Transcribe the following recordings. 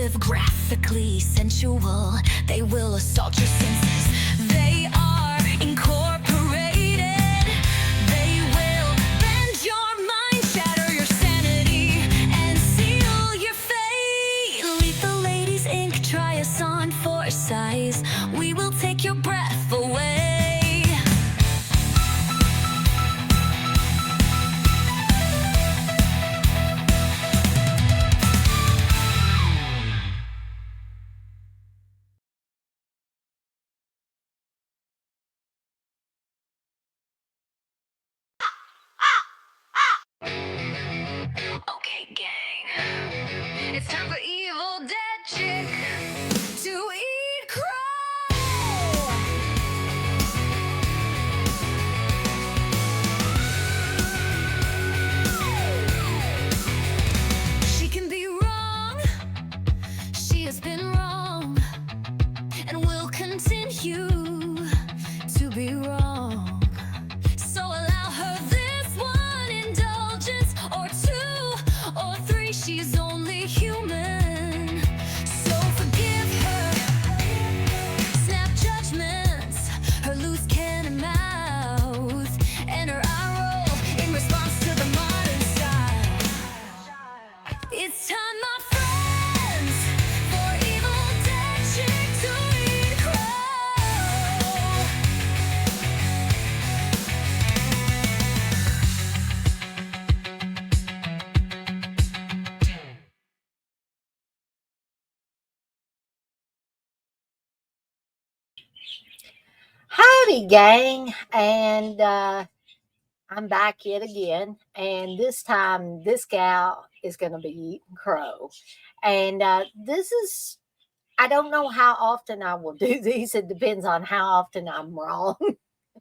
live graphically sensual. They will assault your senses. They are incorporated. They will bend your mind, shatter your sanity, and seal your fate. Lethal Ladies Inc. Try us on for size. We will take your breath away. Okay, gang. It's time for Evil Dead Chick to eat crow. She can be wrong. She has been wrong and will continue to be wrong. So allow her this one indulgence, or two, or three. She's only human. So forgive her snap judgments, her loose cannon mouth, and her eye roll in response to the modern style. It's time, my friends, for Evil Dead Chick to eat crow. Howdy, gang, and I'm back yet again. And this time, this gal is going to be eating crow. And this is, I don't know how often I will do these. It depends on how often I'm wrong,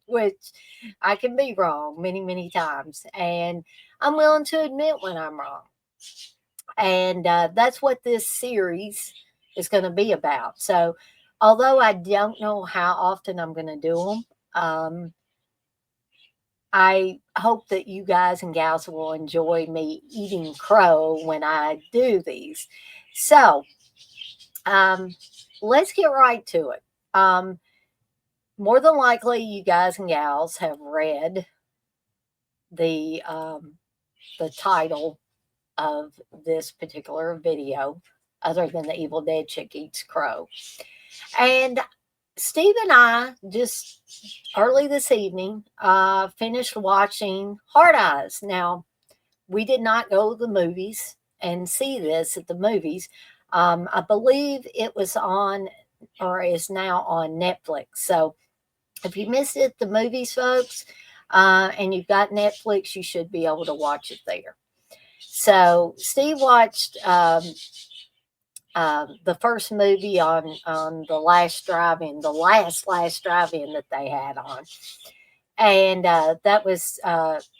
which I can be wrong many, many times. And I'm willing to admit when I'm wrong. And that's what this series is going to be about. So, although I don't know how often I'm going to do them, I hope that you guys and gals will enjoy me eating crow when I do these. So, um, let's get right to it. More than likely, you guys and gals have read the um, the title of this particular video, other than the Evil Dead Chick Eats Crow. And Steve and I just early this evening finished watching Hard Eyes. Now, we did not go to the movies and see this at the movies. I believe it was on or is now on Netflix. So if you missed it at the movies, folks, and you've got Netflix, you should be able to watch it there. So Steve watched the first movie on the last drive-in, the last drive-in that they had on, and that was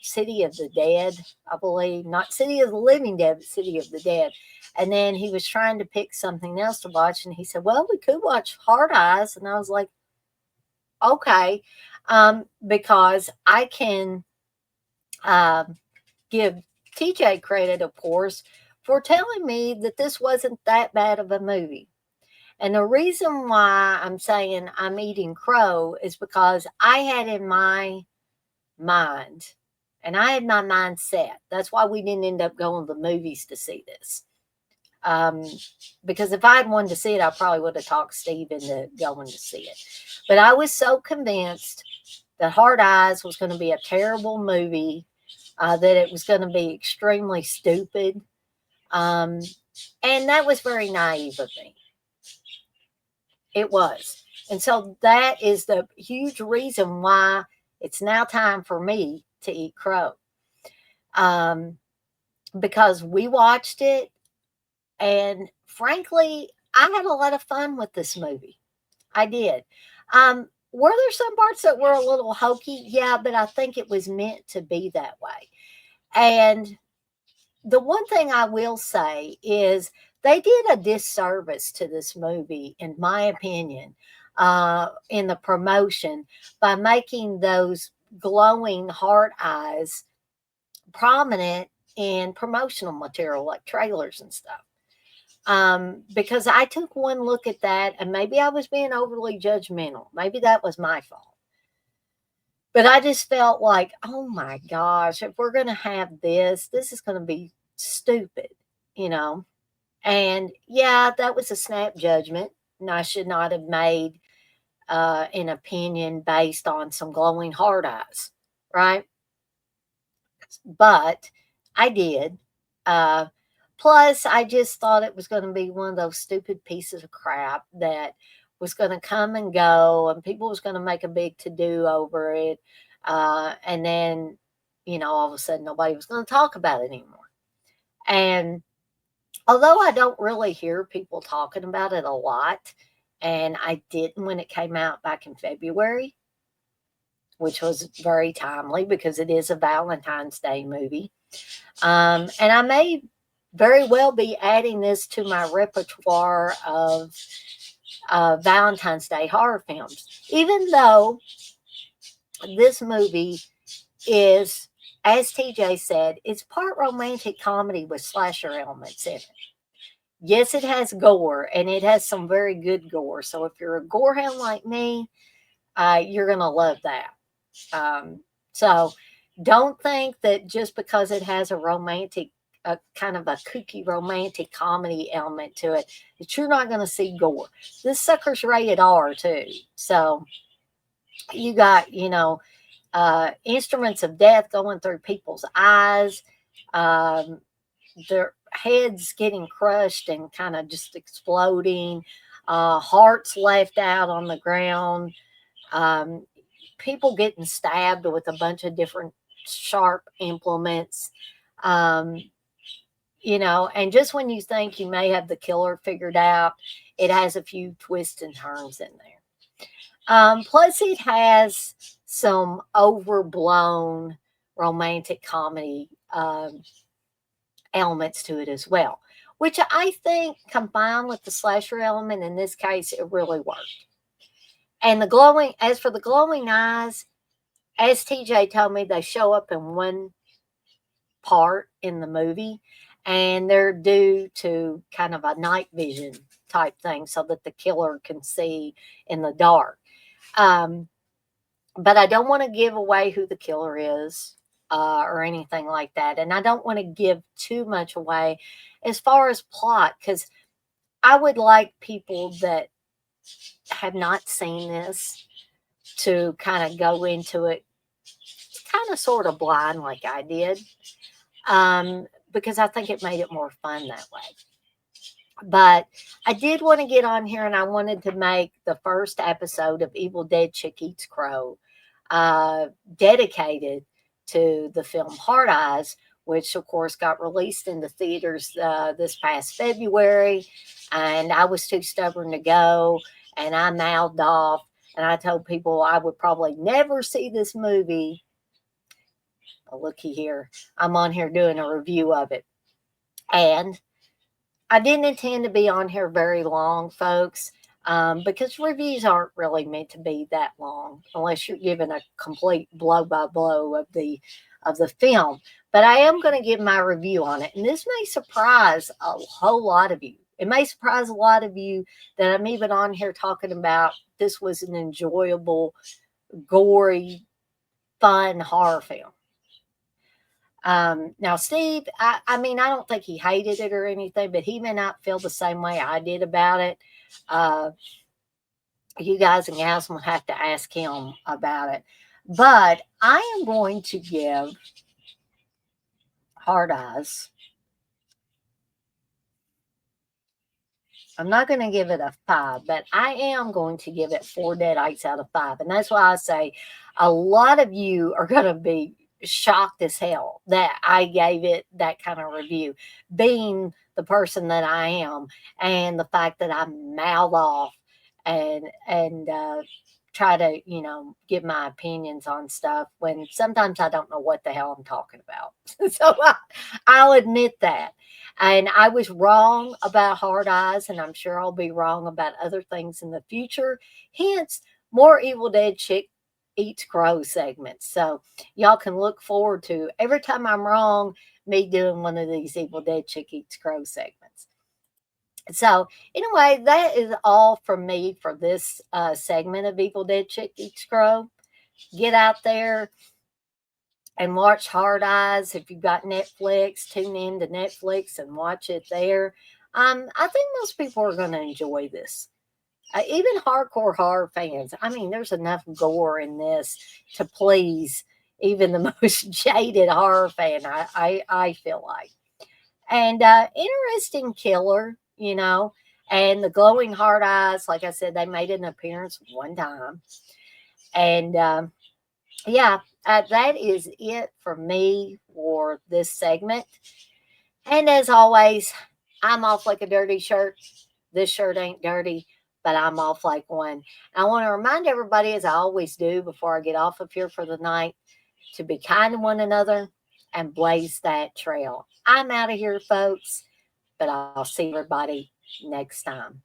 City of the Dead, I believe, not City of the Living Dead, but City of the Dead. And then he was trying to pick something else to watch, and he said, "Well, we could watch Hard Eyes," and I was like, "Okay," because I can give TJ credit, of course, for telling me that this wasn't that bad of a movie. And the reason why I'm saying I'm eating crow is because I had in my mind, and I had my mind set. That's why we didn't end up going to the movies to see this. Um, because if I had wanted to see it, I probably would have talked Steve into going to see it. But I was so convinced that Hard Eyes was going to be a terrible movie, that it was going to be extremely stupid. Um, and that was very naive of me. It was. And so that is the huge reason why it's now time for me to eat crow. Um, because we watched it, and frankly, I had a lot of fun with this movie. I did. Were there some parts that were a little hokey? Yeah, but I think it was meant to be that way. And the one thing I will say is they did a disservice to this movie, in my opinion, in the promotion by making those glowing heart eyes prominent in promotional material like trailers and stuff. Because I took one look at that and maybe I was being overly judgmental. Maybe that was my fault. But I just felt like, oh my gosh, if we're going to have this is going to be stupid, you know? And yeah, that was a snap judgment. And I should not have made an opinion based on some glowing hard eyes, right? But I did. Uh, Plus, I just thought it was going to be one of those stupid pieces of crap that was going to come and go, and people was going to make a big to do over it, and then, all of a sudden, nobody was going to talk about it anymore. And although I don't really hear people talking about it a lot, and I didn't when it came out back in February, which was very timely because it is a Valentine's Day movie. And I may very well be adding this to my repertoire of Valentine's Day horror films, even though this movie is, as TJ said, it's part romantic comedy with slasher elements in it. Yes, it has gore, and it has some very good gore. So if you're a gorehound like me, you're going to love that. So don't think that just because it has a kind of a kooky romantic comedy element to it, that you're not going to see gore. This sucker's rated R too. So you got, instruments of death going through people's eyes, their heads getting crushed and kind of just exploding, hearts left out on the ground, people getting stabbed with a bunch of different sharp implements. And just when you think you may have the killer figured out, it has a few twists and turns in there. Plus, it has some overblown romantic comedy elements to it as well, which I think combined with the slasher element in this case, it really worked. And as for the glowing eyes, as TJ told me, they show up in one part in the movie, and they're due to kind of a night vision type thing so that the killer can see in the dark. But I don't want to give away who the killer is or anything like that. And I don't want to give too much away as far as plot, because I would like people that have not seen this to kind of go into it kind of sort of blind like I did, because I think it made it more fun that way. But I did want to get on here, and I wanted to make the first episode of Evil Dead Chick Eats Crow dedicated to the film Hard Eyes, which of course got released in the theaters this past February. And I was too stubborn to go, and I mouthed off, and I told people I would probably never see this movie. Oh, looky here. I'm on here doing a review of it. And I didn't intend to be on here very long, folks, because reviews aren't really meant to be that long unless you're given a complete blow by blow of the film. But I am going to give my review on it, and this may surprise a whole lot of you. It may surprise a lot of you that I'm even on here talking about this was an enjoyable, gory, fun horror film. Now, Steve, I mean, I don't think he hated it or anything, but he may not feel the same way I did about it. You guys and gals will have to ask him about it. But I am going to give Hard Eyes, I'm not going to give it a 5, but I am going to give it 4 deadites out of 5. And that's why I say a lot of you are going to be shocked as hell that I gave it that kind of review, being the person that I am, and the fact that I mouth off and try to give my opinions on stuff when sometimes I don't know what the hell I'm talking about. So I'll admit that. And I was wrong about Hard Eyes, and I'm sure I'll be wrong about other things in the future. Hence, more Evil Dead Chick Eats Crow segments. So y'all can look forward to every time I'm wrong, me doing one of these Evil Dead Chick Eats Crow segments. So, anyway, that is all from me for this segment of Evil Dead Chick Eats Crow. Get out there and watch Hard Eyes. If you've got Netflix, tune in to Netflix and watch it there. I think most people are going to enjoy this. Even hardcore horror fans. I mean, there's enough gore in this to please even the most jaded horror fan. I feel like, and interesting killer, and the glowing hard eyes. Like I said, they made an appearance one time, and yeah, that is it for me for this segment. And as always, I'm off like a dirty shirt. This shirt ain't dirty, but I'm off like one. I want to remind everybody, as I always do before I get off of here for the night, to be kind to one another and blaze that trail. I'm out of here, folks, but I'll see everybody next time.